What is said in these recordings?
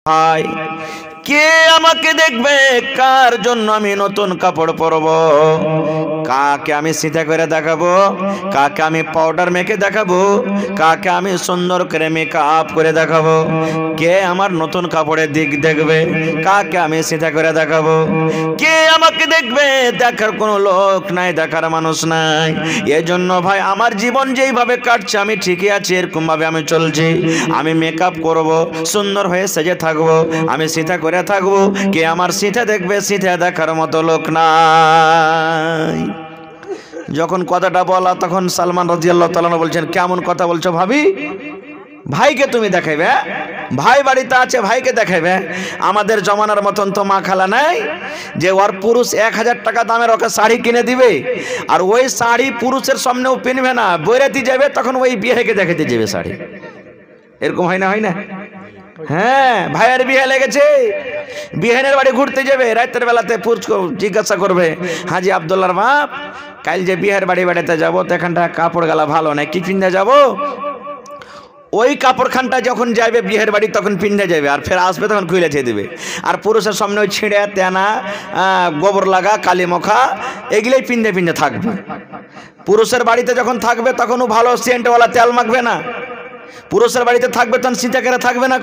ভাই কে আমাকে দেখবে, কার জন্য আমি নতুন কাপড় পরব, কাকে আমি সিধা করে দেখাবো, কাকে আমি পাউডার মেখে দেখাবো, কাকে আমি সুন্দর করে মেকআপ করে দেখাবো, কে আমার নতুন কাপড়ের দিক দেখবে, কাকে আমি সিধা করে দেখাবো, কে আমাকে দেখবে, দেখার কোনো লোক নাই, দেখার মানুষ নাই। এজন্য ভাই আমার জীবন যেইভাবে কাটছে আমি ঠিকই আছি, এরকম ভাবে আমি চলছি। আমি মেকআপ করব, সুন্দর হয়ে সেজে থাকবো, আমি সিধা করে থাকবো, কে আমার সিধা দেখবে, সিধা দেখার মতো লোক নাই। যখন কথাটা বলা তখন সালমান রাদিয়াল্লাহু তাআলা বলছেন, কেমন কথা বলছো ভাবি, ভাইকে তুমি দেখাইবে, ভাই বাড়িতে আছে ভাইকে দেখাইবে। আমাদের জমানার মতন তো মা খালা নাই যে ওর পুরুষ 1000 টাকা দামের ওকে শাড়ি কিনে দিবে, আর ওই শাড়ি পুরুষের সামনেও পিনবে না, বইরাতে যাবে তখন ওই বিয়েকে দেখাতে যাবে শাড়ি। এরকম হয় না, হয় না? হ্যাঁ, ভাইয়ের বিয়ে লেগেছে, বিহানের বাড়ি ঘুরতে যাবে, রাতের বেলাতে পুরুষকে জিজ্ঞাসা করবে, হাজি আব্দুল্লাহর বাপ কাল যে বিহার বাড়ি বেড়াতে যাবো তো এখানটা কাপড় গালা ভালো না, কি পিন্ধে যাবো? ওই কাপড়খানটা যখন যাবে বিয়ের বাড়ি তখন পিন্ধে যাবে, আর ফের আসবে তখন খুলে ছেড়ে দেবে। আর পুরুষের সামনে ওই ছিঁড়ে তেনা গোবর লাগা কালি মখা এগুলোই পিন্ধে পিন্ধে থাকবে। পুরুষের বাড়িতে যখন থাকবে তখন ও ভালো সেন্টওয়ালা তেল মাখবে না, পুরুষের বাড়িতে থাকবে তখন সিঁচা করে থাকবে না,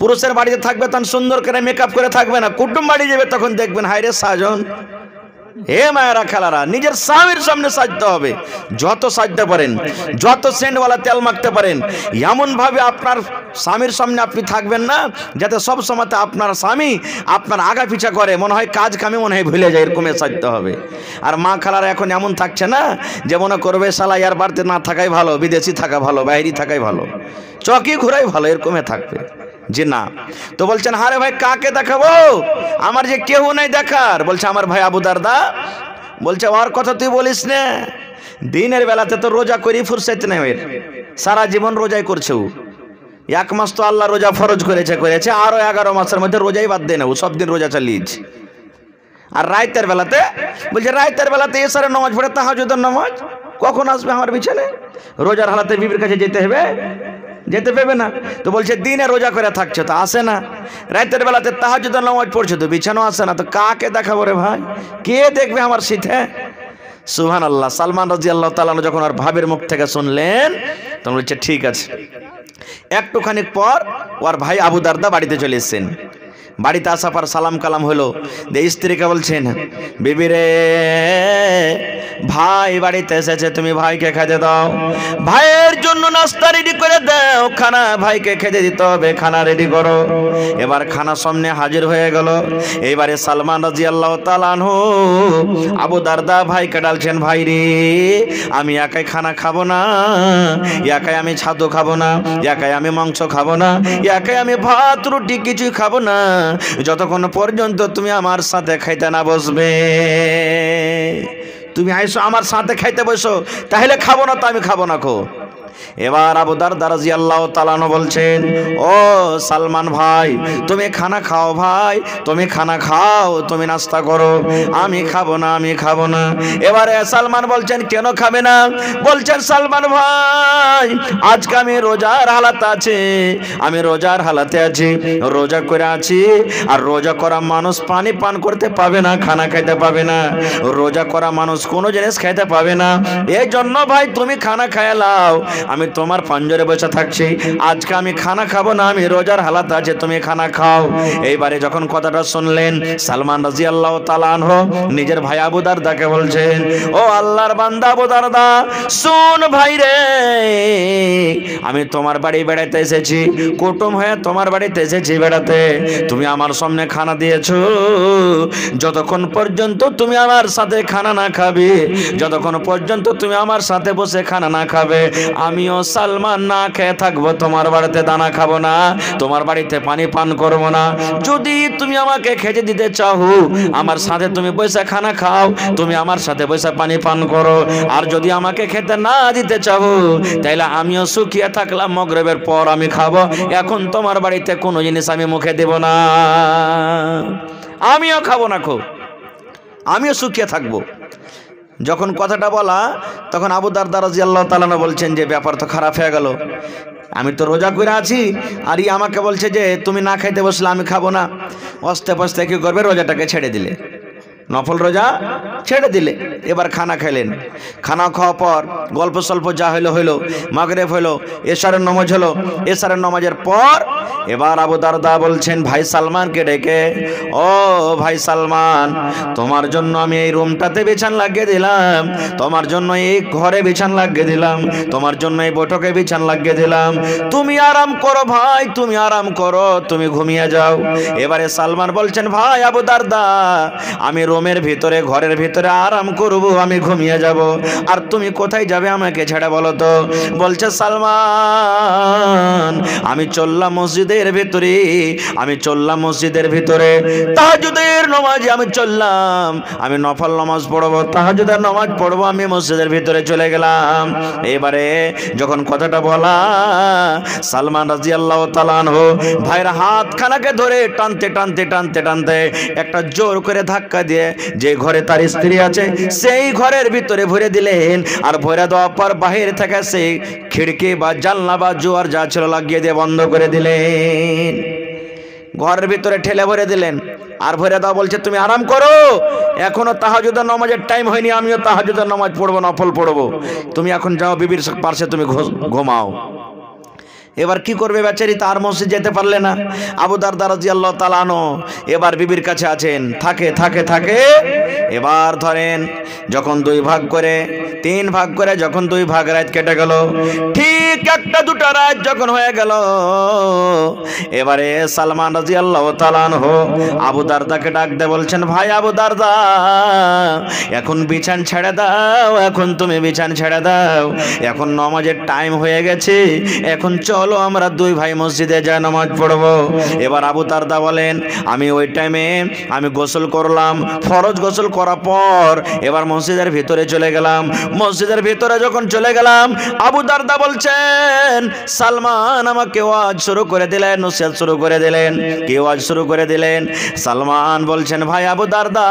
পুরুষের বাড়িতে থাকবে তখন সুন্দর করে মেকআপ করে থাকবে না। কুটুম বাড়ি যাবে তখন দেখবেন হায় রে সাজন, হে মায়েরা খেলারা, নিজের স্বামীর সামনে সাজতে হবে, যত সাজতে পারেন, যত সেন্টওয়ালা তেল মাখতে পারেন, এমন ভাবে আপনার স্বামীর সামনে আপনি থাকবেন না যাতে সব সময় আপনার স্বামী আপনার আগা পিছা করে, মনে হয় কাজ কামে মনে হয় ভুলে যায়, এরকমই সাজতে হবে। আর মা খালারা এখন এমন থাকছে না যে মনে করবে শালা ইয়ার বাড়িতে না থাকাই ভালো, বিদেশি থাকা ভালো, বাইরে থাকাই ভালো, চকি ঘুরাই ভালো, এরকমই থাকবে যে না। তো বলছেন হারে ভাই কাকে দেখাবো, আমার যে কেউ নাই দেখার। বলছে আমার ভাই আবু দারদা। বলছে ওর কথা তুই বলিস না, দিনের বেলাতে তো রোজা করি ফুরসত নেই, সারা জীবন রোজাই করছে ও। 1 মাস তো আল্লাহ রোজা ফরজ করেছে, আরো 11 মাসের মধ্যে রোজাই বাদ দেয় না, ও সব দিন রোজা চালিয়েছে। আর রাতের বেলাতে বলছে রাতের বেলাতে এসারে নামাজ পড়ে, তাহাজ্জুদের নামাজ কখন আসবে আমার বিছানে, রোজার হালাতে বিবির কাছে যেতে হবে, যেতে পারবে না। তো বলছে দিনে রোজা করে থাকছে তো আসে না, রাতের বেলাতে তাহাজ্জুদের নামাজ পড়ছে তো বিছানো আসে না, তো কাকে দেখাবো রে ভাই, কে দেখবে আমার শীতে? সুবহানাল্লাহ। সালমান রাদিয়াল্লাহু তাআলা যখন আর ভাবের মুখ থেকে শুনলেন তখন বলছে ঠিক আছে। একটুখানি পর ওর ভাই আবু দারদা বাড়িতে চলে এসেছেন। বাড়িতে আসার পর সালাম কালাম হলো, যে স্ত্রীকে বলছেন বিবি রে ভাই বাড়িতে এসেছে, তুমি ভাইকে খেতে দাও, ভাইয়ের জন্য নাস্তা রেডি করে দাও, খানা ভাইকে খেতে দিতে হবে, খানা রেডি করো। এবার খানা সামনে হাজির হয়ে গেল। এবারে সালমান রাদিয়াল্লাহু তাআলা আনহু আবু দারদা ভাইকে ডালছেন, ভাই রে আমি একাই খানা খাবো না, একাই আমি ছাতু খাবো না, একাই আমি মাংস খাবো না, একাই আমি ভাত রুটি কিছুই খাবো না, যতক্ষণ পর্যন্ত তুমি আমার সাথে খাইতে না বসবে। তুমি আইসো আমার সাথে খাইতে বসো, তাহলে খাবো না তো আমি খাবো না খো। এবার আবু দারদা রাদিয়াল্লাহু তাআলা বলছেন, ও সালমান ভাই তুমি খানা খাও, ভাই তুমি খানা খাও, তুমি নাস্তা করো, আমি খাবো না, আমি খাবো না। এবারে সালমান বলছেন কেন খাবে না? বলছেন সালমান ভাই আজকে আমি রোজার হালাতে আছি, আমি রোজার হালাতে আছি, রোজা করে আছি, আর রোজা করা মানুষ পানি পান করতে পাবে না, খানা খাইতে পাবে না, রোজা করা মানুষ কোনো জিনিস খাইতে পাবে না, এই জন্য ভাই তুমি খানা খাইয়ে লাও, আমি তোমার পাঞ্জরে বসে থাকছি, আজকে আমি খানা খাবো না, আমি রোজার হালাত আছে, তুমি খানা খাও। এইবারে যখন কথাটা শুনলেন সালমান রাদিয়াল্লাহু তাআলা আনহু নিজের ভাই আবু দারদাকে বলছেন, ও আল্লাহর বান্দা আবু দারদা শুন ভাই রে, আমি তোমার বাড়ি বেড়াতে এসেছি, কুটুম হয়ে তোমার বাড়িতে এসেছি বেড়াতে, তুমি আমার সামনে খানা দিয়েছো, যতক্ষণ পর্যন্ত তুমি আমার সাথে খানা না খাবে, যতক্ষণ পর্যন্ত তুমি আমার সাথে বসে খানা না খাবে, আমিও সালমান না খেয়ে থাকবো, তোমার বাড়িতে দানা খাবো না, তোমার বাড়িতে পানি পান করবো না। যদি তুমি আমাকে খেতে দিতে চাও, আমার সাথে তুমি বসে খানা খাও, তুমি আমার সাথে বসে পানি পান করো, আর যদি আমাকে খেতে না দিতে চাও তাইলে আমিও শুকিয়ে থাকলাম, মাগরিবের পর আমি খাবো, এখন তোমার বাড়িতে কোনো জিনিস আমি মুখে দেব না, আমিও খাবো না খো, আমিও শুকিয়ে থাকবো। যখন কথাটা বলা তখন আবু দারদা রাদিয়াল্লাহু তাআলা বলছেন যে ব্যাপার তো খারাপ হয়ে গেল, আমি তো রোজা করে আছি, আর ই আমাকে বলছে যে তুমি না খাইতে বসলে আমি খাবো না। অস্তে পস্তে কি করবে, রোজাটাকে ছেড়ে দিলে, নফল রোজা ছেড়ে দিলে। এবার খানা খেলেন, খানা খাওয়ার পর গল্প স্বল্প যা হইলো হইলো, মাগরিব হইলো, এশারের নামাজ হলো। এশারের নামাজের পর এবার আবু দারদা বলছেন ভাই সালমানকে ডেকে, ও ভাই সালমান, তোমার জন্য আমি এই রুমটাতে বিছান লাগিয়ে দিলাম, তোমার জন্য এই ঘরে বিছান লাগিয়ে দিলাম, তোমার জন্য এই বৈঠকে বিছান লাগিয়ে দিলাম, তুমি আরাম করো ভাই, তুমি আরাম করো, তুমি ঘুমিয়ে যাও। এবারে সালমান বলছেন ভাই আবু দারদা, আমি রুমের ভিতরে ঘরের ভিতরে আরাম করব, আমি ঘুমিয়ে যাব, আর তুমি কোথায় যাবে আমাকে ছেড়ে বলো তো। বলছে সালমান, আমি চললাম মসজিদের ভিতরে, আমি চললাম মসজিদের ভিতরে, তাহাজ্জুদের নামাজে আমি চললাম, আমি নফল নামাজ পড়বো, তাহাজ্জুদের নামাজ পড়বো, আমি মসজিদের ভিতরে চলে গেলাম। এবারে যখন কথাটা বলা, সালমান রাদিয়াল্লাহু তাআলা আনহু ভাইয়ের হাতখানাকে ধরে টানতে টানতে টানতে টানতে একটা জোর করে ধাক্কা দিয়ে যে ঘরে তার স্ত্রী আছে সেই ঘরের ভিতরে ভরে দিলেন। আর ভরে দেওয়ার পর বাহির থেকে সেই খিড়কি বা জানলা বা জোয়ার যা ছিল লাগিয়ে দিয়ে বন্ধ করে দিলেন, ঘরের ভিতরে ঠেলে ভরে দিলেন। আর ভরে দাও, বলছে তুমি আরাম করো, এখনো তাহাজ্জুদের নামাজের টাইম হয়নি, আমিও তাহাজ্জুদের নামাজ পড়বো, নফল পড়বো, তুমি এখন যাও বিবির পাশে তুমি ঘুমাও। এবার কি করবে বেচারি, তার মসজিদ যেতে পারলে না। আবু দারদা রাদিয়াল্লাহু তাআলা আনহু এবার বিবির কাছে আছেন, থাকে থাকে থাকে। এবার ধরেন যখন 2 ভাগ করে 3 ভাগ করে যখন 2 ভাগ রাত কেটে গেল, ঠিক 1টা 2টা রাত যখন হয়ে গেল, এবারে সালমান রাদিয়াল্লাহু তাআলা আনহু আবু দারদাকে ডাক দিয়ে বলছেন, ভাই আবু দারদা, এখন বিছান ছেড়ে দাও, এখন তুমি বিছান ছেড়ে দাও, এখন নামাজের টাইম হয়ে গেছে, এখন চলো আমরা 2 ভাই মসজিদে যাই নামাজ পড়বো। এবার আবু দারদা বলেন, আমি ওই টাইমে আমি গোসল করলাম, ফরজ গোসল করার পর এবার মসজিদের ভিতরে চলে গেলাম। মসজিদের ভিতরে যখন চলে গেলাম, আবু দারদা বলছেন সালমান আমাকে ওয়াজ শুরু করে দিলেন, নসিহত শুরু করে দিলেন। কি ওয়াজ শুরু করে দিলেন? সালমান বলছেন, ভাই আবু দারদা,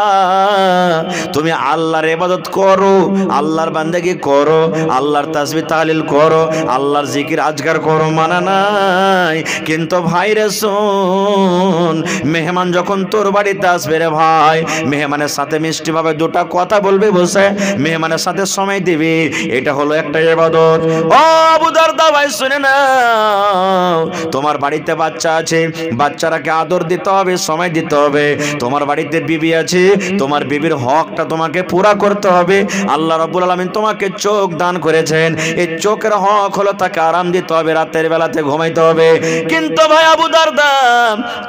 তুমি আল্লাহর ইবাদত করো, আল্লাহর বান্দেগি করো, আল্লাহর তাসবিহ তাহলিল করো, আল্লাহর জিকির আজকার করো, মানা নাই, কিন্তু ভাই রে শোন, মেহমান যখন তোর বাড়িতে আসবে রে ভাই, মেহমানের সাথে মিষ্টি ভাবে 2টা কথা বলবে, বসে মেহমানের সাথে সময় দিবি, এটা হলো একটা ইবাদত। ও আবু দারদা ভাই শুনে নাও, তোমার বাড়িতে বাচ্চা আছে, বাচ্চারাকে আদর দিতে হবে, সময় দিতে হবে। তোমার বাড়িতে বিবি আছে, তোমার বিবির হকটা তোমাকে পুরা করতে হবে। আল্লাহ রাব্বুল আলামিন তোমাকে চোখ দান করেছেন, এই চোখের হক হলো তাকে আরাম দিতে হবে, রাতের বেলাতে ঘুমাইতে হবে। কিন্তু ভাই আবু দারদা,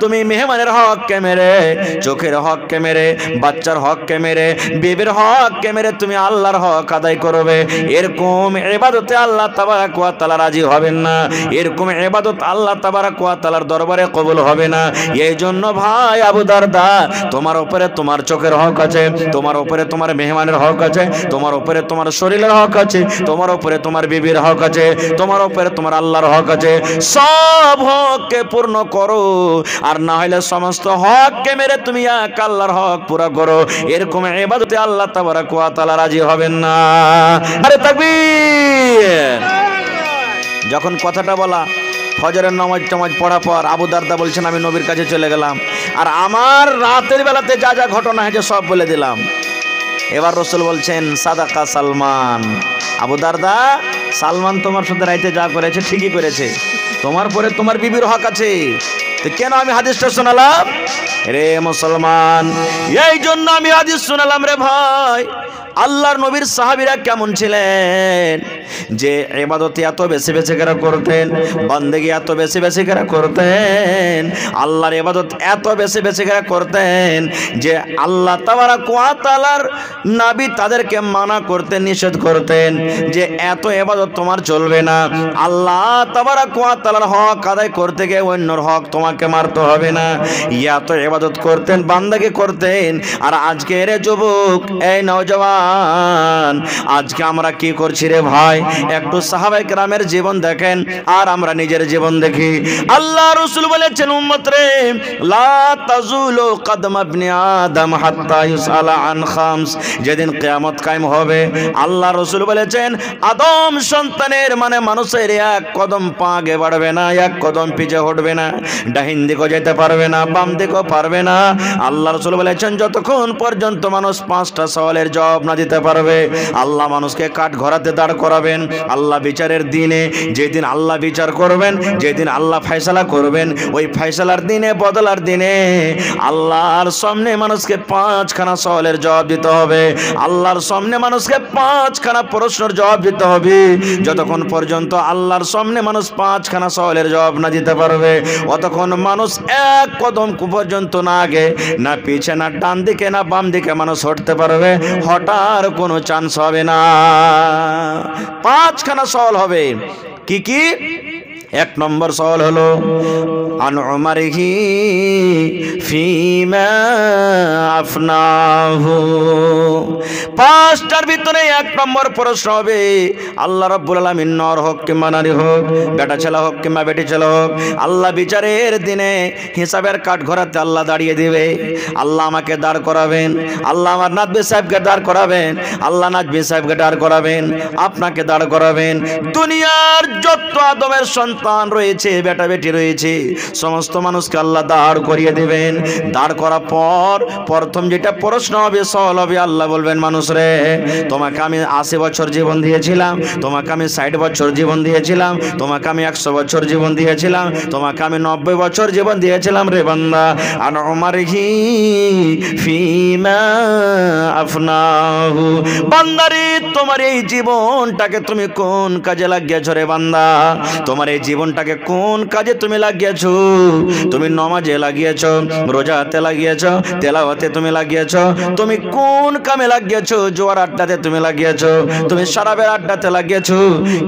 তুমি মেহমানের হককে মেরে, চোখের হককে মেরে, বাচ্চার হককে মেরে, বিবির হককে মেরে তুমি আল্লাহর হক আদায় করবে, এরকম ইবাদতে আল্লাহ তাবারক ওয়া তাআলা রাজি হবেন না, এরকম ইবাদত আল্লাহ তাবারক ওয়া তাআলার দরবারে কবুল হবে না। এই জন্য ভাই আবু দারদা, তোমার উপরে তোমার চোখের হক আছে, তোমার উপরে তোমার মেহমানের হক আছে, তোমার উপরে তোমার শরীরের হক আছে, তোমার উপরে তোমার বিবির হক আছে, তোমার উপরে তোমার আল্লাহর হক আছে। সব হককে পূর্ণ করো, আর না হলে সমস্ত হককে মেরে তুমি এক আল্লাহর হক পুরা করো। এরকম ইবাদতে আল্লাহ তাবারক ওয়া তাআলা রাজি হবেন না। আরে তাকবীর! যখন কথাটা বলা, ফজরের নামাজ পড়ার পর আবু দারদা বলছেন, আমি নবীর কাছে চলে গেলাম, আর আমার রাতের বেলাতে যা যা ঘটনা হয়েছে সব বলে দিলাম। এবার রাসূল বলছেন, সাদাকা সালমান। আবু দারদা, সালমান তোমার সাথে রাইতে যা করেছে ঠিকই করেছে, তোমার পরে তোমার বিবির হক আছে। তো কেন আমি হাদিসটা শোনালাম রে মুসলমান? এই জন্য আমি হাদিস শোনালাম রে ভাই। আল্লাহর নবীর সাহাবীরা কেমন ছিলেন, যে ইবাদতে এত বেশি বেশি করে করতেন, বন্দেগী এত বেশি বেশি করে করতেন, আল্লাহর ইবাদত এত বেশি বেশি করে করতেন, যে আল্লাহ তাবারক ওয়া তাআলার নবী তাদেরকে মানা করতেন, নিষেধ করতেন যে এত ইবাদত তোমার চলবে না। আল্লাহ তাবারক ওয়া তাআলার হক আদায় করতে গিয়ে অন্যর হক তোমার আমাকে মারতে হবে না। এত ইবাদত করতেন, বান্দাকে করতেন। আর আজকে রে যুবক, এই নওজওয়ান, আজকে আমরা কি করছি রে ভাই? একটু সাহাবায়ে কেরামের জীবন দেখেন আর আমরা নিজের জীবন দেখি। আল্লাহ রাসূল বলেছেন, উম্মত রে, লা তাজুলু কদম ইবনে আদম হাত্তা ইউসালা আন খামস। যেদিন কিয়ামত কায়েম হবে, আল্লাহ রাসূল বলেছেন, আদম সন্তানের মানে মানুষের এক কদম পা আগে বাড়বে না, এক কদম পিছে হটবে না, ডাহিন দিকেও যেতে পারবে না, বাম দিকেও পারবে না। আল্লাহ রাসূল বলেছেন, যতক্ষণ পর্যন্ত মানুষ 5টা সওয়ালের জবাব না দিতে পারবে, আল্লাহ মানুষকে কাঠ ঘোরাতে দাঁড় করাবেন। আল্লাহ বিচারের দিনে, যেদিন আল্লাহ বিচার করবেন, যেদিন আল্লাহ ফয়সালা করবেন, ওই ফয়সালার দিনে, বদলার দিনে আল্লাহর সামনে মানুষকে 5খানা সওয়ালের জবাব দিতে হবে। আল্লাহর সামনে মানুষকে 5খানা প্রশ্নের জবাব দিতে হবে। যতক্ষণ পর্যন্ত আল্লাহর সামনে মানুষ 5খানা সওয়ালের জবাব না দিতে পারবে, অতক্ষণ মানুষ এক কদম পর্যন্ত না আগে, না পিছে, না ডান দিকে, না বাম দিকে মানুষ হটতে পারবে, হটার কোনো চান্স হবে না। 5খানা সওয়াল হবে। কি কি? 1 নম্বর সওয়াল হলো আন উমারিহি ফিমা আফনাহু। 5টার ভিতরে 1 নম্বর প্রশ্ন হবে, আল্লাহ রাব্বুল আলামিন, নর হোক কিংবা নারী হোক, বেটা ছেলে হোক কিংবা বেটি ছেলে হোক, আল্লাহ বিচারের দিনে হিসাবের কাঠ ঘোরাতে আল্লাহ দাঁড়িয়ে দিবে। আল্লাহ আমাকে দাঁড় করাবেন, আল্লাহ আমার নাদবি সাহেবকে দাঁড় করাবেন, আল্লাহ নাদবি সাহেবকে দাঁড় করাবেন, আপনাকে দাঁড় করাবেন। দুনিয়ার যত আদমের সন্তান রয়েছে, বেটা বেটি রয়েছে, সমস্ত মানুষকে আল্লাহ দাঁড় করিয়ে দেবেন। দাঁড় করার পর প্রথম যেটা প্রশ্ন হবে, সওয়াল হবে, আল্লাহ বলবেন, মানুষ রে, তোমাকে আমি 80 বছর জীবন দিয়েছিলাম, তোমাকে আমি 60 বছর জীবন দিয়েছিলাম, তোমাকে আমি 100 বছর জীবন দিয়েছিলাম, তোমাকে আমি 90 বছর জীবন দিয়েছিলাম রে বান্দা। আন উমারিহি ফিমা আফনাহু। বান্দারে, তোমার এই জীবনটাকে তুমি কোন কাজে লাগিয়েছো রে বান্দা? তোমার এই জীবনটাকে কোন কাজে তুমি লাগিয়েছো? তুমি নামাজে লাগিয়েছো, রোজাতে লাগিয়েছো, তেলাওয়াতে তুমি লাগিয়েছো, তুমি কোন কামে লাগিয়েছো? জোয়ার আড্ডাতে তুমি লাগিয়েছো, তুমি শরাবের আড্ডাতে লাগিয়েছো,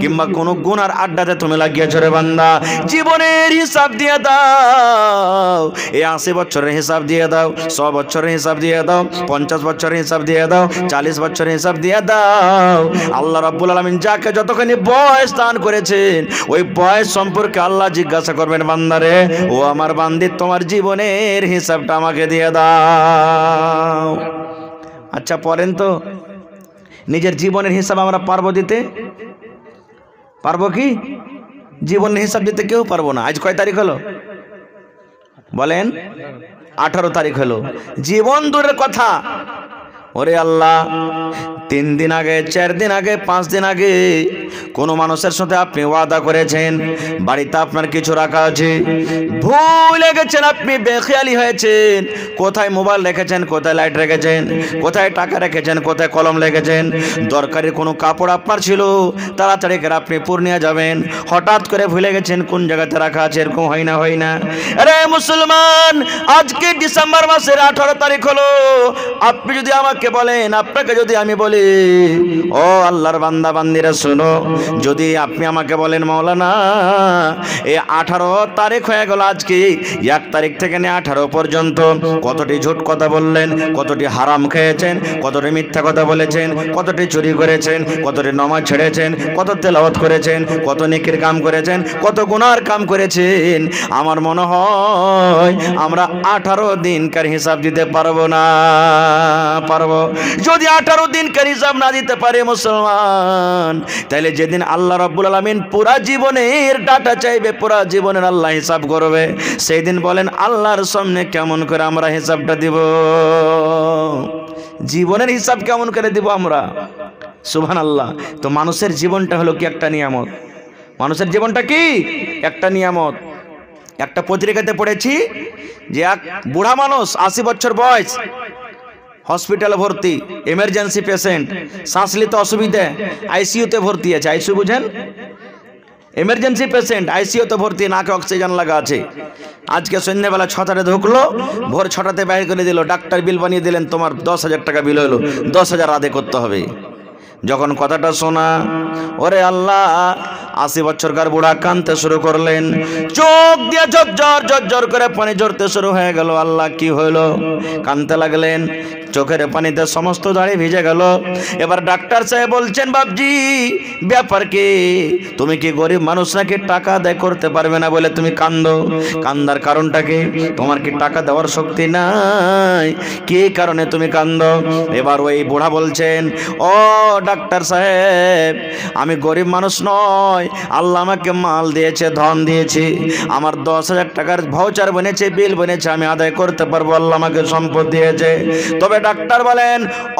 কিংবা কোন গুনার আড্ডাতে তুমি লাগিয়েছো রে বান্দা? জীবনের হিসাব দিয়ে দাও। এই 80 বছরের হিসাব দিয়ে দাও, 100 বছরের হিসাব দিয়ে দাও, 50 বছরের হিসাব দিয়ে দাও, 40 বছরের হিসাব দিয়ে দাও। আল্লাহ রাব্বুল আলামিন যাকে যতখানি বয়স দান করেছেন, ওই বয়স সম্পর্কে আল্লাহ জিজ্ঞাসা করবেন, বান্দারে, ও আমার বান্দি, তোমার জীবনের হিসাবটা আমাকে দিয়ে দাও। আচ্ছা পড়েন তো, নিজের জীবনের হিসাব আমরা পারবো দিতে? পারবো কি? জীবনের হিসাব দিতে কেউ পারবো না। আজ কয় তারিখ হলো বলেন? 18 তারিখ হলো। জীবন দূরের কথা, ওরে আল্লাহ, 3 দিন আগে, 4 দিন আগে, 5 দিন আগে কোনো মানুষের সাথে আপনি ওয়াদা করেছেন, বাড়িতে আপনার কিছু রাখা আছে, ভুলে গেছেন, আপনি বেখেয়ালি হয়েছেন, কোথায় মোবাইল রেখেছেন, কোথায় লাইট রেখেছেন, কোথায় টাকা রেখেছেন, কোথায় কলম রেখেছেন, দরকারি কোনো কাপড় আপনার ছিল, তাড়াতাড়ি করে আপনি পূর্ণিয়া যাবেন, হঠাৎ করে ভুলে গেছেন কোন জায়গাতে রাখা আছে। এরকম হয় না? হয় না? আরে মুসলমান, আজকে ডিসেম্বর মাসের 18 তারিখ হলো। আপনি যদি আমাকে বলেন, আপনাকে যদি আমি বলি, ও আল্লাহর বান্দা বান্দিরা শুনো, যদি আপনি আমাকে বলেন, মাওলানা, এই 18 তারিখ হয়ে গেল, আজকে 1 তারিখ থেকে নিয়ে 18 পর্যন্ত কতটি ঝুট কথা বললেন, কতটি হারাম খেয়েছেন, কতটি মিথ্যা কথা বলেছেন, কতটি চুরি করেছেন, কতটি নামাজ ছেড়েছেন, কত তেলাওয়াত করেছেন, কত নেকির কাম করেছেন, কত গুনার কাম করেছেন, আমার মনে হয় আমরা 18 দিনকার হিসাব দিতে পারবো না। পারবো? যদি 18 দিনকার হিসাব না দিতে পারে মুসলমান, তাহলে যেদিন আল্লাহ রাব্বুল আলামিন পুরা জীবনের ডাটা চাইবে, পুরা জীবনের আল্লাহ হিসাব করবে, সেই দিন বলেন আল্লাহর সামনে কেমন করে আমরা হিসাবটা দিব? জীবনের হিসাব কেমন করে দিব আমরা? সুবহানাল্লাহ। তো মানুষের জীবনটা হলো কি একটা নিয়ামত। মানুষের জীবনটা কি একটা নিয়ামত। একটা পত্রিকাতে পড়েছি যে এক বুড়া মানুষ, 80 বছর বয়স, হসপিটালে ভর্তি, এমার্জেন্সি পেশেন্ট, শ্বাস নিতে অসুবিধা, আইসিইউতে ভর্তি আছে। আইসিইউ বুঝেন? এমার্জেন্সি পেশেন্ট, আইসিইউতে ভর্তি, নাকে অক্সিজেন লাগা আছে। আজকে সন্ধ্যাবেলা 6টায় ঢুকলো, ভোর 6টাতে বাইরে করে দিল, ডাক্তার বিল বানিয়ে দিলেন, তোমার 10,000 টাকা বিল হলো, 10,000 আদায় করতে হবে। যখন কথাটা শোনা, ওরে আল্লাহ, 80 বছরকার বুড়া কাঁদতে শুরু করলেন, চোখ দিয়ে ঝরঝর ঝরঝর করে পানি ঝরতে শুরু হয়ে গেল। আল্লাহ কি হলো? কাঁদতে লাগলেন, চোখের পানিতে সমস্ত দাড়ি ভিজে গেল। এবার ডাক্তার সাহেব বলছেন, বাপজি ব্যাপার কি? তুমি কি গরিব মানুষ নাকি টাকা আদায় করতে পারবে না বলে তুমি কান্দো? কান্দার কারণটা কি? তোমার কি টাকা দেওয়ার শক্তি নাই? কি কারণে তুমি কান্দো? এবার ওই বুড়া বলছেন, ও ডাক্তার সাহেব, আমি গরিব মানুষ নয়, আল্লাহ আমাকে মাল দিয়েছে, ধন দিয়েছে, আমার 10,000 টাকার ভাউচার বনেছে, বিল বনেছে, আমি আদায় করতে পারবো, আল্লাহ আমাকে সম্পদ দিয়েছে। তবে ডাক্তার বলেন,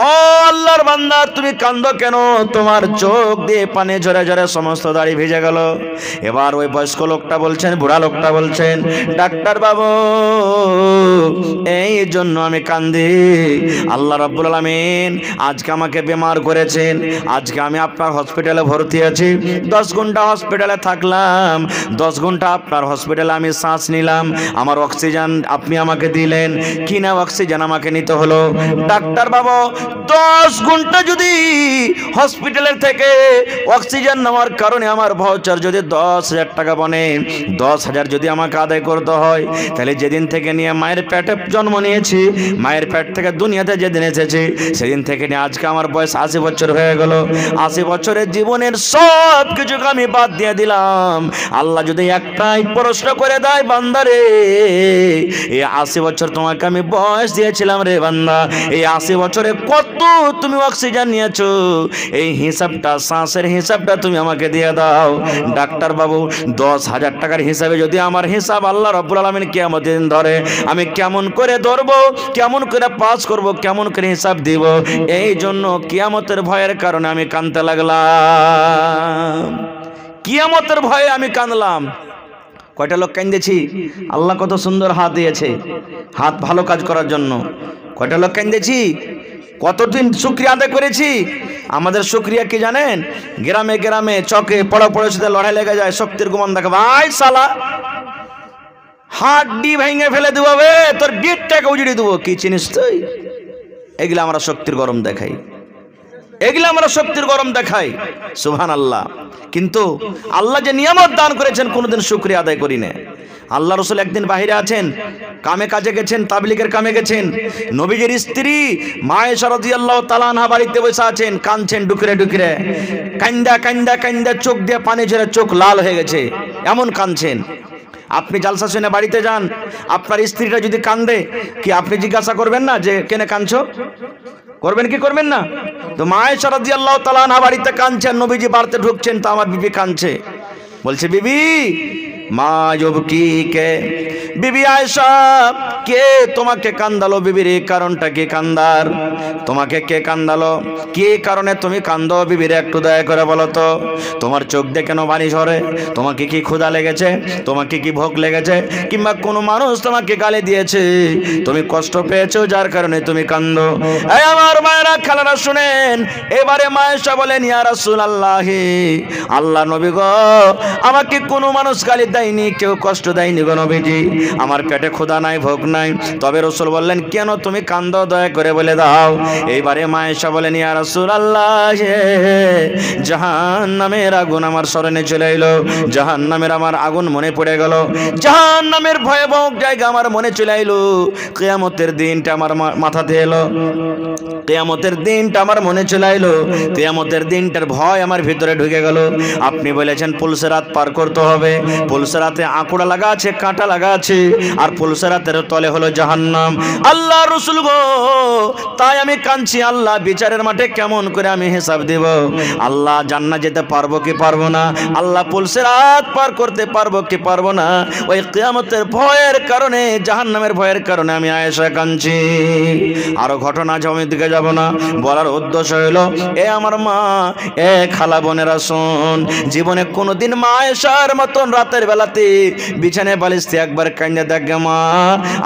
ও আল্লাহর বান্দা, তুমি কান্দো কেন? তোমার চোখ দিয়ে পানি ঝরে ঝরে সমস্ত দাড়ি ভিজে গেল। এবার ওই বয়স্ক লোকটা বলছেন, বুড়া লোকটা বলছেন, ডাক্তার বাবু, এই জন্য আমি কান্দি, আল্লাহ রাব্বুল আলামিন আজকে আমাকে বেমার করেছেন, আজকে আমি আপনার হসপিটালে ভর্তি আছি, 10 ঘন্টা হসপিটালে থাকলাম, 10 ঘন্টা আপনার হসপিটালে আমি শ্বাস নিলাম, আমার অক্সিজেন আপনি আমাকে দিলেন, কিনা অক্সিজেন আমাকে নিতে হলো। ডাক্তার বাবু, 10 ঘন্টা যদি হসপিটালের থেকে অক্সিজেন নেওয়ার কারণে আমার ভাউচার যদি 10,000 টাকা বনে, 10,000 যদি আমাকে আদায় করতে হয়, তাহলে যেদিন থেকে নিয়ে মায়ের পেটে জন্ম নিয়েছি, মায়ের পেট থেকে দুনিয়াতে যেদিন এসেছি, সেদিন থেকে নিয়ে আজকে আমার বয়স 80 বছর হয়ে গেল। 80 বছরের জীবনের সব কিছুকে আমি বাদ দিয়ে দিলাম। আল্লাহ যদি একটাই প্রশ্ন করে দেয়, বান্দারে, এই 80 বছর তোমাকে আমি বয়স দিয়েছিলাম রে বান্দা, এই 80 বছরে কত তুমি অক্সিজেন নিয়েছো, এই হিসাবটা, শ্বাসের হিসাবটা তুমি আমাকে দিয়ে দাও। ডাক্তার বাবু, 10,000 টাকার হিসাবে যদি আমার হিসাব আল্লাহ রাব্বুল আলামিন কিয়ামতের দিন ধরে, আমি কেমন করে ধরবো, কেমন করে পাস করব, কেমন করে হিসাব দিব? এই জন্য কিয়ামতের ভয়ের কারণে আমি কাঁদতে লাগলাম, কিয়ামতের ভয়ে আমি কাঁদলাম। কয়টা লোক কাঁদেছি? আল্লাহ কত সুন্দর হাত দিয়েছে, হাত ভালো কাজ করার জন্য। কয়টা লোক কাঁদেছি? কতদিন শুকরিয়া আদায় করেছি। আমাদের শুকরিয়া কি জানেন? গ্রামে গ্রামে চকে পড়ার সাথে লড়াই লেগে যায়, শক্তির গুমান দেখে, ভাই সালা হাড্ডি ভেঙে ফেলে দেবো, তোর গিটটাকে উজড়িয়ে দেবো, কি চিনিস তুই? এগুলো আমরা শক্তির গরম দেখাই, এগুলো আমরা শক্তির গরম দেখাই। সুবহানাল্লাহ। কিন্তু আল্লাহ যে নিয়ামত দান করেছেন কোনোদিন শুকরিয়া আদায় করি না। আল্লাহ রসুল একদিন বাহিরে আছেন, কামে কাজে গেছেন, তাবলিগের কামে গেছেন। নবীজির স্ত্রী মা আয়েশা রাদিয়াল্লাহু তাআলা আনহা বাড়িতে বসে আছেন, কাঁদছেন ডুকরে ডুকরে, কান্দা কান্দা কান্দা চোখ দিয়ে পানি ঝরে চোখ লাল হয়ে গেছে, এমন কাঁদছেন। আপনি জালসা শুনে বাড়িতে যান, আপনার স্ত্রীটা যদি কান্দে, কি আপনি জিজ্ঞাসা করবেন না যে কেনে কাঁদছো? করবেন কি করবেন না? তো মা আয়েশা রাদিয়াল্লাহু তাআলা আনহা বাড়িতে কাঁদছেন, নবীজি বাড়িতে ঢুকছেন, তো আমার বিবি কাঁদছে। বলছে, বিবি মা যুবকি কে, বিবি আয়েশা, কে তোমাকে কান্দালো? বিবির এই কারণটা কি কান্দার? তোমাকে কে কান্দালো? কি কারণে তুমি কান্দো? বিবির একটু দয়া করে বলো তো। তোমার চোখ দিয়ে কেন পানি ঝরে? তোমাকে কি ক্ষুধা লেগেছে? তোমাকে কি ভোগ লেগেছে? কিংবা কোনো মানুষ তোমাকে গালি দিয়েছে, তুমি কষ্ট পেয়েছো যার কারণে তুমি কান্দো? এই আমার মায়েরা, খালারা শুনেন। এবারে মা আয়েশা বলেন, ইয়া রাসূলুল্লাহ, আল্লাহ নবী গো, আমাকে কোনো মানুষ গালি দেয়নি, কেউ কষ্ট দেয়নি গো নবীজি, আমার পেটে ক্ষুধা নাই, ভোগ নাই। তবে রাসূল বললেন, কেন তুমি কান্দো, দয়া করে বলে দাও। এইবারে মা আয়েশা বলেন, ইয়া রাসূলুল্লাহ, জাহান্নামের আগুন আমার স্মরণে চলে এলো, জাহান্নামের আমার আগুন মনে পড়ে গেল, জাহান্নামের ভয়াবহ জায়গা আমার মনে চলে এলো, কিয়ামতের দিনটা আমার মাথাতে এলো, কিয়ামতের দিনটা আমার মনে চলে এলো, কিয়ামতের দিনটার ভয় আমার ভিতরে ঢুকে গেল। আপনি বলেছেন পুলসেরাত পার করতে হবে, পুলসেরাতে আঁকুড়া লাগা আছে, কাঁটা লাগা আছে, আর পুলসেরাতের তলে হলো জাহান্নাম। আল্লাহ রাসূল গো, তাই আমি কাঁদছি, আল্লাহ বিচারের মাঠে কেমন করে আমি হিসাব দেব? আল্লাহ জান্নাত যেতে পারবো কি পারবো না? আল্লাহ পুলসেরাত পার করতে পারবো কি পারবো না? ওই কিয়ামতের ভয়ের কারণে, জাহান্নামের ভয়ের কারণে আমি আয়েশা কাঁদছি। আরো ঘটনা জমির দিকে যাব না, বলার উদ্দেশ্য হলো, এ আমার মা, এ খালা বোনেরা শুন, জীবনে কোনোদিন মা আয়েশার মতন রাতের বেলাতে বিছানায় বালিশতে একবার কান্দে দেখে, মা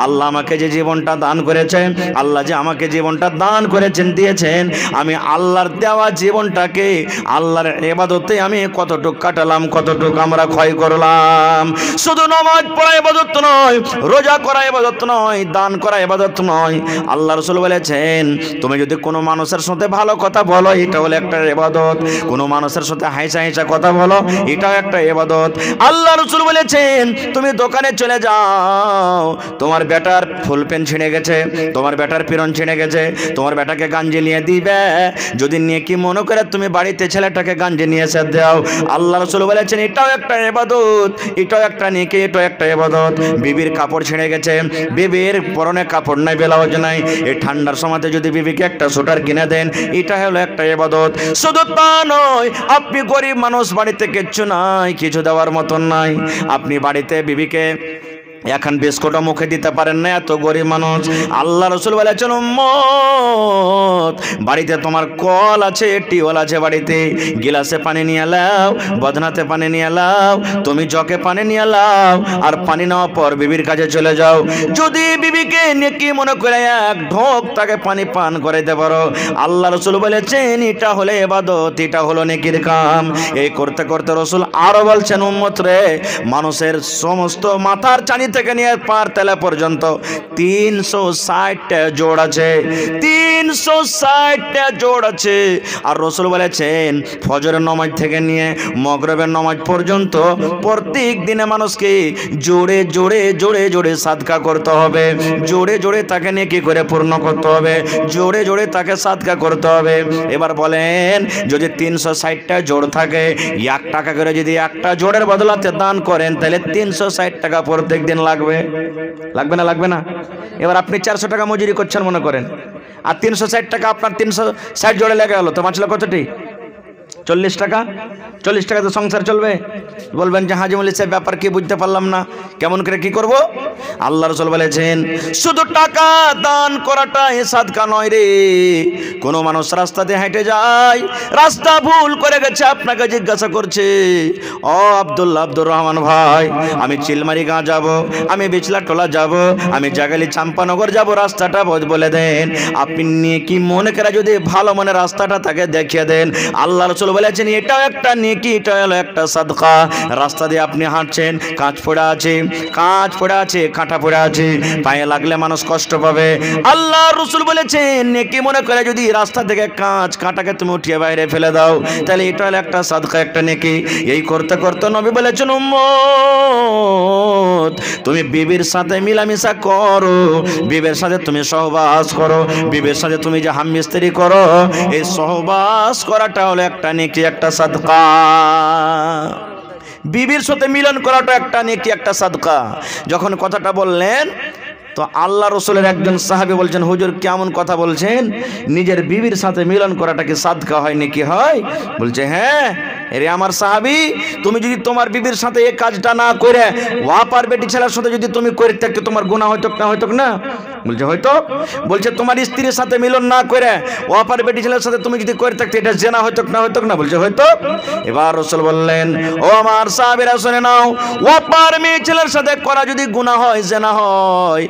আল্লাহ আমাকে যে জীবনটা দান করেছেন, আল্লাহ যে আমাকে জীবনটা দান করেছেন দিয়েছেন, আমি আল্লাহর দেওয়া জীবনটাকে আল্লাহর ইবাদতে আমি কতটুকু কাটালাম, কতটুকু আমরা ক্ষয় করলাম। শুধু নামাজ পড়া ইবাদত নয়, রোজা করা ইবাদত নয়, দান করা ইবাদত নয়। আল্লাহ রাসূল বলেছেন তুমি যদি কোনো মানুষের সাথে ভালো কথা বলো এটা হলো একটা ইবাদত, কোনো মানুষের সাথে হাসা হাসা কথা বলো এটাও একটা ইবাদত। আল্লাহ রাসূল বলেছেন তুমি দোকানে চলে যাও, তোমার বেটার ফুল প্যান্ট ছিঁড়ে গেছে, তোমার বেটার পিরন ছিঁড়ে গেছে, তোমার বেটাকে গাঞ্জি নিয়ে দিবে, যদি নেকি মনে করে তুমি বাড়িতে ছেলেটাকে গাঞ্জি নিয়ে এসে দাও, আল্লাহ রাসূল বলেছেন এটাও একটা ইবাদত, এটাও একটা নেকি, এটাও একটা ইবাদত। বিবির কাপড় ছিঁড়ে গেছে, বিবির পরনে কাপড় নাই, ব্লাউজ নাই, এই ঠান্ডার সময়তে যদি বিবিকে একটা সোয়েটার কিনে দেন এটা হলো একটা ইবাদত। শুধু তা নয়, আপনি গরিব মানুষ, বাড়িতে কিচ্ছু নাই, কিছু দেওয়ার মতন নাই, আপনি বাড়িতে বিবিকে এখন বিস্কুটও মুখে দিতে পারেন না, এত গরিব মানুষ। আল্লাহ রাসূল বলেছেন উম্মত বাড়িতে তোমার কল আছে, টিউবওয়েল আছে, বাড়িতে গিলাসে পানি নিয়ে লাও, বদনাতে পানি নিয়ে লাও, তুমি জগে পানি নিয়ে লাও, আর পানি নেওয়ার পর বিবির কাছে চলে যাও। যদি বিবিকে নেকি মনে করে এক ঢোক তাকে পানি পান করাইতে পারো, আল্লাহ রাসূল বলেছেন এটা হলো ইবাদত, এটা হলো নেকির কাম। এই করতে করতে রাসূল আরো বলছেন উম্মত রে, মানুষের সমস্ত মাথার চানি থেকে নিয়ে পার তেলা পর্যন্ত 360টা জোড় আছে, 360টা জোড় আছে। আর রাসূল বলেছেন ফজরের নামাজ থেকে নিয়ে মাগরিবের নামাজ পর্যন্ত প্রত্যেক দিনে মানুষকে জোড়ে জোড়ে জোড়ে জোড়ে সাদকা করতে হবে, জোড়ে জোড়ে তাকে নেকি করে পূর্ণ করতে হবে, জোড়ে জোড়ে তাকে সাদকা করতে হবে। এবার বলেন যদি 360টা জোড় থাকে, 1 টাকা করে যদি একটা জোড়ের বদলাতে দান করেন তাহলে 360 টাকা প্রত্যেক দিন লাগবে, লাগবে না? লাগবে না? এবার আপনি 400 টাকা মজুরি করছেন মনে করেন, আর 360 টাকা আপনার 360 জোড়ে লেগে গেল, তো বাঁচলো কতটি? 40 টাকা। 40 টাকা তো সংসার চলবে? বলবেন যে হাজি মৌলভী সাহেব ব্যাপার কি বুঝতে পারলাম না, কেমন করে কি করব? আল্লাহ রাসূল বলেছেন শুধু টাকা দান করাটাই সাদকা নয় রে। কোনো মানুষ রাস্তা দিয়ে হেঁটে যায়, রাস্তা ভুল করে গেছে, আপনাকে জিজ্ঞাসা করছে ও আব্দুর রহমান ভাই আমি চিলমারি গাঁ যাব, আমি বিচলা টোলা যাব, আমি জাগালি চাম্পানগর যাব, রাস্তাটা বলে দেন। আপনি নেকি মনে করে যদি ভালো মনে রাস্তাটা তাকে দেখিয়ে দেন, আল্লাহ রাসূল বলেছেন এটাও একটা নেকি, এটা হলো একটা সাদকা। রাস্তা দিয়ে আপনি হাঁটছেন, কাঁচ পড়ে আছে, কাঁচ পড়ে আছে, কাঁটা পড়ে আছে, পায়ে লাগলে মানুষ কষ্ট পাবে, আল্লাহ রাসূল বলেছেন নেকি মনে করে যদি রাস্তা থেকে কাঁচ কাঁটাকে তুমি উঠিয়ে বাইরে ফেলে দাও তাহলে এটা হলো একটা সাদকা, একটা নেকি। এই করতে করতে নবী বলেছেন উম্মত তুমি বিবির সাথে মিলামিশা করো, বিবির সাথে তুমি সহবাস করো, বিবির সাথে তুমি যে হামমিস্ত্রি করো, এই সহবাস করাটা হলো একটা নেকি, একটা সাদকা। বিবির সাথে মিলন করাটা একটা নেকি, একটা সাদকা। যখন কথাটা বললেন তো আল্লাহ রাসূলের একজন সাহাবী বলছেন হুজুর কেমন কথা বলছেন, নিজের বিবির সাথে মিলন করাটা কি সাদকা হয় নাকি হয়? বলছে হ্যাঁ রে আমার সাহাবী, তুমি যদি তোমার বিবির সাথে এই কাজটা না করে ওয়াপার বেটি ছেলের সাথে যদি তুমি করে থাকতে তোমার গুনাহ হইতো না? হইতো না? বলছে হয়তো। বলছে তোমার স্ত্রীর সাথে মিলন না করে ওয়াপার বেটি ছেলের সাথে তুমি যদি করে থাকতে এটা জেনা হইতো না? হইতো না? বলছে হয়তো। এবার রাসূল বললেন ও আমার সাহাবীরা শুনে নাও, ওয়াপার মেয়ে ছেলের সাথে করা যদি গুনাহ হয়, জেনা হয়,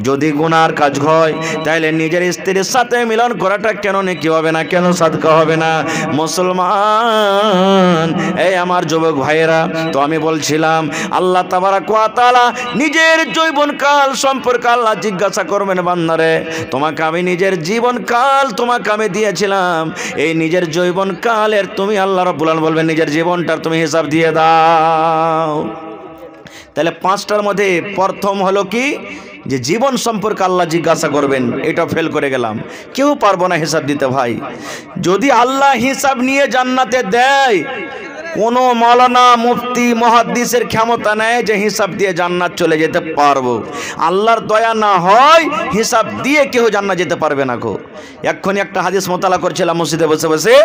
যদি গুনার কাজ হয় তাহলে নিজের স্ত্রীর সাথে মিলন করাটা কেন নেকি হবে না, কেন সাদকা হবে না? মুসলমান এই আমার যুবক ভাইয়েরা, তো আমি বলছিলাম আল্লাহ তাবারাক ওয়া তাআলা নিজের জীবনকাল সম্পর্কে আল্লাহ জিজ্ঞাসা করবেন বান্দারে তোমাকে আমি নিজের জীবনকাল তোমাকে আমি দিয়েছিলাম, এই নিজের জীবনকালের তুমি আল্লাহ রাব্বুল আলামিন বলবেন নিজের জীবনটার তুমি হিসাব দিয়ে দাও। তাহলে 5টার মধ্যে প্রথম হলো কি যে জীবন সম্পর্কে আল্লাহ জিজ্ঞাসা করবেন, এটা ফেল করে গেলাম, কেউ পারবো না হিসাব দিতে ভাই। যদি আল্লাহ হিসাব নিয়ে জান্নাতে দেয়, কোনো মাওলানা মুফতি মুহাদ্দিসের ক্ষমতা নেই যে হিসাব দিয়ে জান্নাত চলে যেতে পারবো। আল্লাহর দয়া না হয় হিসাব দিয়ে কেউ জান্নাত যেতে পারবে না। এক্ষুনি একটা হাদিস মোতালা করছিলাম মসজিদে বসে বসে,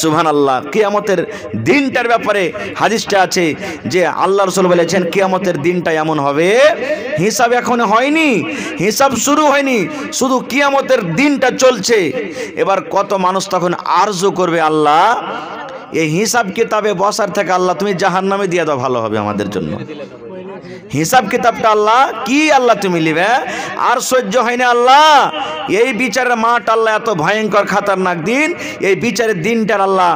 সুবহানাল্লাহ, কিয়ামতের দিনটার ব্যাপারে হাদিসটা আছে যে আল্লাহ রাসূল বলেছেন কিয়ামতের দিনটা এমন হবে, হিসাব এখন হয়নি, হিসাব শুরু হয়নি, শুধু কিয়ামতের দিনটা চলছে। এবার কত মানুষ তখন আরজু করবে আল্লাহ এই হিসাব কিতাবে বসার থেকে আল্লাহ তুমি জাহান্নামে দিয়ে দাও, ভালো হবে আমাদের জন্য। হিসাব কিতাবটা আল্লাহ কি আল্লাহ তুমি নিবে, আর সহ্য হয় না আল্লাহ। এই বিচারের মাঠ আল্লাহ এত ভয়ঙ্কর খাতারনাক দিন, এই বিচারের দিনটার আল্লাহ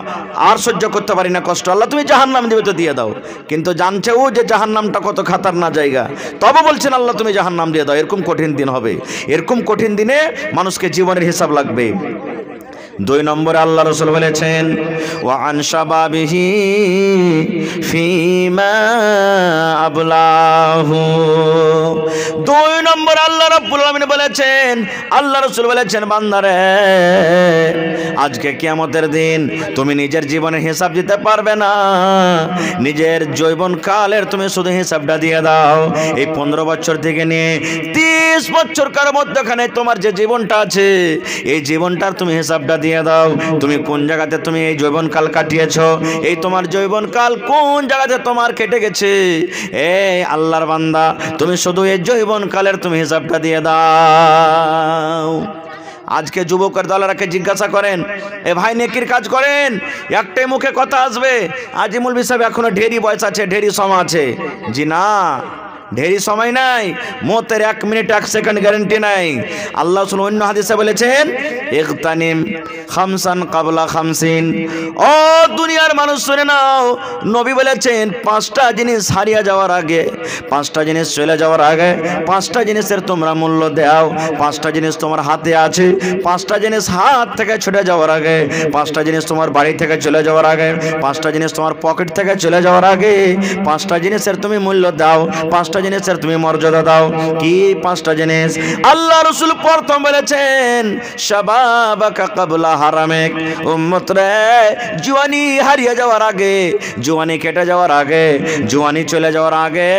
আর সহ্য করতে পারি না কষ্ট, আল্লাহ তুমি জাহান্নাম দিবে তো দিয়ে দাও। কিন্তু জানছে ও যে জাহান্নামটা কত খাতারনাক জায়গা, তবে বলছেন আল্লাহ তুমি জাহান্নাম দিয়ে দাও। এরকম কঠিন দিন হবে, এরকম কঠিন দিনে মানুষকে জীবনের হিসাব লাগবে। 2 নম্বরে আল্লাহ রাসূল বলেছেন ওয়া আন শাবাবিহি ফিমা আবলাহু। 2 নম্বর আল্লাহ রাব্বুল আলামিন বলেছেন, আল্লাহ রাসূল বলেছেন, বান্দারে আজকে কিয়ামতের দিন তুমি নিজের জীবনের হিসাব দিতে পারবে না, নিজের যৌবন কালের তুমি শুধু হিসাবটা দিয়ে দাও। এই 15 বছর থেকে নিয়ে 30 বছরকার মধ্যখানে তোমার যে জীবনটা আছে, এই জীবনটার তুমি হিসাবটা দিয়ে দাও। তুমি কোন জায়গাতে তুমি এই যৌবনকাল কাটিয়েছো, এই তোমার যৌবনকাল কোন জায়গাতে তোমার কেটে গেছে। এই আল্লাহর বান্দা তুমি শুধু এই যৌবনকালের তুমি হিসাবটা দিয়ে দাও। আজকে যুবকের দলেরাকে জিজ্ঞাসা করেন, এ ভাই নেকির কাজ করেন, একটাই মুখে কথা আসবে, আজি মৌলভী সাহেব এখনো ঢেরি বয়স আছে, ঢেরি সময় আছে। জি না, ঢেরি সময় নাই, মতের 1 মিনিট 1 সেকেন্ড গ্যারান্টি নাই। আল্লাহ অন্য হাদিসে বলেছেন ইগতানিম খামসান কাবলা খামসিন। ও দুনিয়ার মানুষ শুনে নাও, নবী বলেছেন 5টা জিনিস হারিয়ে যাওয়ার আগে, 5টা জিনিস চলে যাওয়ার আগে, 5টা জিনিসের তোমরা মূল্য দাও। 5টা জিনিস তোমার হাতে আছে, 5টা জিনিস হাত থেকে ছুটে যাওয়ার আগে, 5টা জিনিস তোমার বাড়ি থেকে চলে যাওয়ার আগে, 5টা জিনিস তোমার পকেট থেকে চলে যাওয়ার আগে, 5টা জিনিসের তুমি মূল্য দাও, 5টা জিনিসের তুমি মর্যাদা দাও। কি 5টা জিনিস? আল্লাহ রাসূল প্রথম বলেছেন শাবাবাকা ক্বাবলা হারামিক। উম্মত রে, জওয়ানি হারিয়ে যাওয়ার আগে, জওয়ানি কেটে যাওয়ার আগে, জওয়ানি চলে যাওয়ার আগে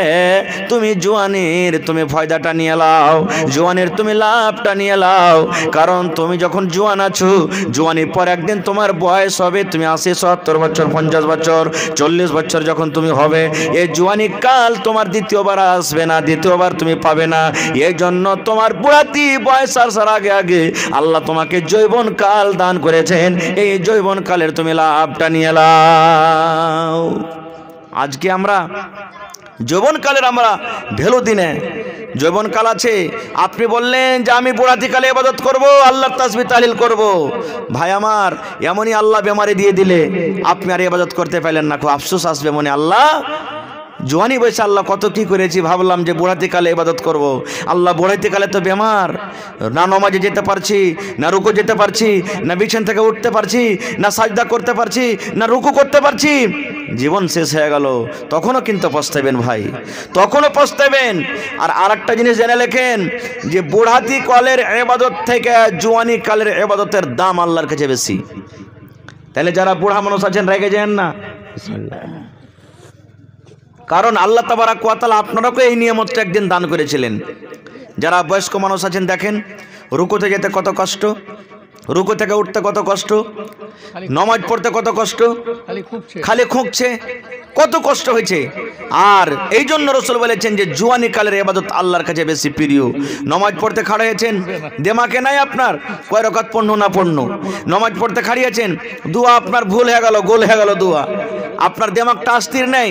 তুমি জওয়ানির তুমি ফায়দাটা নিয়ে নাও, জওয়ানির তুমি লাভটা নিয়ে নাও। কারণ তুমি যখন জওয়ান আছো, জওয়ানির পর একদিন তোমার বয়স হবে, তুমি 80, 70 বছর, 50 বছর, 40 বছর যখন তুমি হবে, এই জওয়ানি কাল তোমার দ্বিতীয়বার আসবে না, দ্বিতীয়বার তুমি পাবে না। এই জন্য তোমার বুড়াতি বয়স আসার আগে আগে আল্লাহ তোমাকে যৌবন কাল দান করেছেন, এই যৌবন কালের তুমি লাভটা নিয়ে নাও। আজকে আমরা যৌবন কালের আমরা ভ্যালু দিনে, যৌবন কাল আছে, আপনি বললেন যে আমি বুড়াতি কালে ইবাদত করব, আল্লাহর তাসবিহ তাহলিল করব। ভাই আমার, এমনই আল্লাহ বেমারি দিয়ে দিলে আপনি আর ইবাদত করতে পারলেন না, খুব আফসোস আসবে মনে। আল্লাহ জওয়ানি বয়সে আল্লাহ কত কি করেছি, ভাবলাম যে বুড়াতি কালে ইবাদত করব। আল্লাহ বুড়াতি কালে তো বেমার, না নমাজে যেতে পারছি, না রুকু যেতে পারছি, না বিছানা থেকে উঠতে পারছি, না সাজদা করতে পারছি, না রুকু করতে পারছি। জীবন শেষ হয়ে গেল, তখনও কিন্তু পস্তাবেন ভাই, তখনও পস্তাবেন। আর আরেকটা জিনিস জেনে লেখেন যে বুড়াতি কালের ইবাদত থেকে জওয়ানি কালের ইবাদতের দাম আল্লাহর কাছে বেশি। তাহলে যারা বুড়া মানুষ আছেন রেগে যান না, কারণ আল্লাহ তাবারাক ওয়া তাআলা আপনারাকে এই নিয়ামতটা একদিন দান করেছিলেন। যারা বয়স্ক মানুষ আছেন দেখেন, রুকুতে যেতে কত কষ্ট, রুকু থেকে উঠতে কত কষ্ট, নামাজ পড়তে কত কষ্ট, খালি খুঁকছে, কত কষ্ট হয়েছে। আর এই জন্য রাসূল বলেছেন যে জওয়ানি কালের ইবাদত আল্লাহর কাছে বেশি প্রিয়। নামাজ পড়তে খাড়া হয়েছেন, দিমাগে নাই আপনার কয় রাকাত পড়নো না পড়নো, নামাজ পড়তে খাড়িয়েছেন, দোয়া আপনার ভুল হয়ে গেল, গোল হয়ে গেল দোয়া, আপনার দিমাগটা স্থির নেই।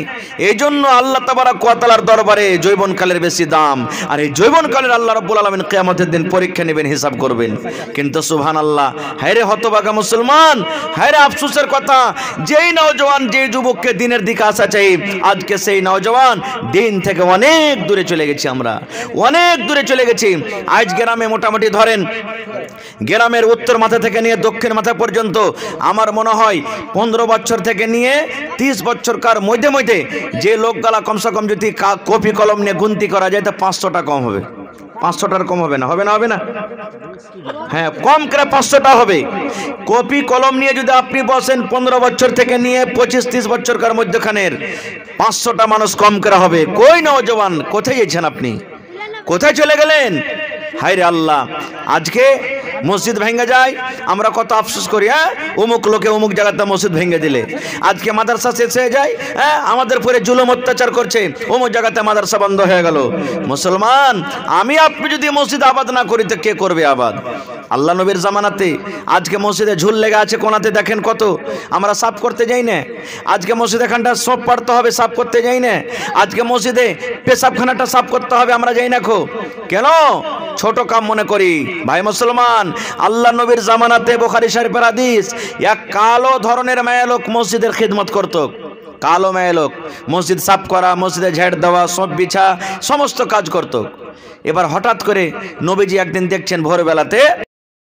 এই জন্য আল্লাহ তাবারাক ওয়া তাআলার দরবারে যৌবন কালের বেশি দাম। আর এই যৌবন কালের আল্লাহ রাব্বুল আলামিন কিয়ামতের দিন পরীক্ষা নেবেন, হিসাব করবেন। কিন্তু সুবহানাল্লাহ, হায়রে হতভাগা মুসলমান, হায়রে আফসোসের কথা, যেই নওজওয়ান, যেই যুবককে দিনের দিকে আসা চাই, আজকে সেই নওজওয়ান দিন থেকে অনেক দূরে চলে গেছি, আমরা অনেক দূরে চলে গেছি। আজ গ্রামে মোটামুটি ধরেন, গ্রামের উত্তর মাথা থেকে নিয়ে দক্ষিণ মাথা পর্যন্ত আমার মনে হয় 15 বছর থেকে নিয়ে 30 বছরকার মধ্যে মধ্যে যে লোকগুলা কমসে কম যদি কপি কলম নিয়ে গুনতি করা যায় তো 500টা কম হবে, 500টার কম হবে না, হবে না, হবে না? হ্যাঁ, কম করে 500টা হবে। কপি কলম নিয়ে যদি আপনি বসেন 15 বছর থেকে নিয়ে 25-30 বছরকার মধ্যখানের 500টা মানুষ কম করে হবে। কই নওজওয়ান, কোথায় গেছেন আপনি, কোথায় চলে গেলেন? হায়রে আল্লাহ, আজকে মসজিদ ভেঙে যায়, আমরা কত আফসোস করি, হ্যাঁ অমুক লোকে অমুক জায়গাতে মসজিদ ভেঙে দিলে। আজকে মাদ্রাসা শেষ হয়ে যায়, হ্যাঁ আমাদের পরে জুলুম অত্যাচার করছে, অমুক জায়গাতে মাদ্রাসা বন্ধ হয়ে গেল। মুসলমান, আমি আপনি যদি মসজিদ আবাদ না করি তো কে করবে আবাদ? আল্লাহ নবীর জামানাতে আজকে মসজিদে ঝুল লেগে আছে কোনাতে দেখেন কত, আমরা সাফ করতে যাই না। আজকে মসজিদে খানটা সব পারতে হবে, সাফ করতে যাই না। আজকে মসজিদে পেশাবখানাটা সাফ করতে হবে, আমরা যাই না। কেন? ছোট কাম মনে করি। ভাই মুসলমান, আল্লাহ নবীর জামানাতে বুখারী শরীফের হাদিস, এক কালো ধরনের মেয়ে লোক মসজিদের খিদমত করত। কালো মেয়ে লোক মসজিদ সাফ করা, মসজিদে ঝেড় দেওয়া, সব বিছা, সমস্ত কাজ করত। এবার হঠাৎ করে নবীজি একদিন দেখছেন ভোরবেলাতে